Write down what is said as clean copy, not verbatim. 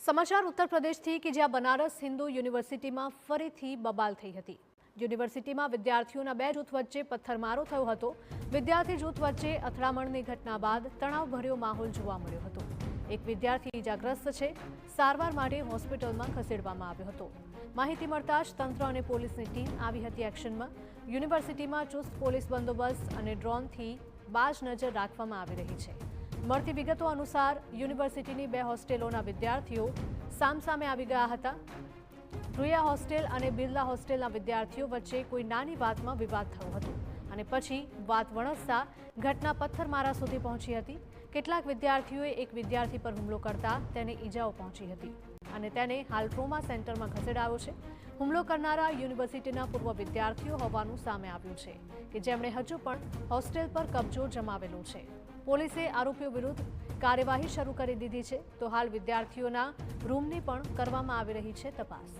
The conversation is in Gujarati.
સમાચાર ઉત્તર પ્રદેશથી કે જ્યાં બનારસ હિન્દુ યુનિવર્સિટીમાં ફરીથી બબાલ થઈ હતી। યુનિવર્સિટીમાં વિદ્યાર્થીઓના બે જૂથ વચ્ચે પથ્થરમારો થયો હતો। વિદ્યાર્થી જૂથ વચ્ચે અથડામણની ઘટના બાદ તણાવભર્યો માહોલ જોવા મળ્યો હતો। એક વિદ્યાર્થી ઇજાગ્રસ્ત છે, સારવાર માટે હોસ્પિટલમાં ખસેડવામાં આવ્યો હતો। માહિતી મળતા જ તંત્ર અને પોલીસની ટીમ આવી હતી એક્શનમાં। યુનિવર્સિટીમાં ચુસ્ત પોલીસ બંદોબસ્ત અને ડ્રોનથી બાજ નજર રાખવામાં આવી રહી છે। મળતી વિગતો અનુસાર યુનિવર્સિટીની બે હોસ્ટેલોના વિદ્યાર્થીઓ સામસામે આવી ગયા હતા। રૂયા હોસ્ટેલ અને બિરલા હોસ્ટેલના વિદ્યાર્થીઓ વચ્ચે કોઈ નાની વાતમાં વિવાદ થયો હતો અને પછી વાત વણસતા ઘટના પથ્થરમારા સુધી પહોંચી હતી। કેટલાક વિદ્યાર્થીઓએ એક વિદ્યાર્થી પર હુમલો કરતા તેને ઈજાઓ પહોંચી હતી અને તેને હાલ ટ્રોમા સેન્ટરમાં ખસેડાયો છે। હુમલો કરનારા યુનિવર્સિટીના પૂર્વ વિદ્યાર્થીઓ હોવાનું સામે આવ્યું છે કે જેમણે હજુ પણ હોસ્ટેલ પર કબજો જમાવેલો છે। પોલીસે આરોપીઓ વિરુદ્ધ કાર્યવાહી શરૂ કરી દીધી છે, તો હાલ વિદ્યાર્થીઓના રૂમની પણ કરવામાં આવી રહી છે તપાસ।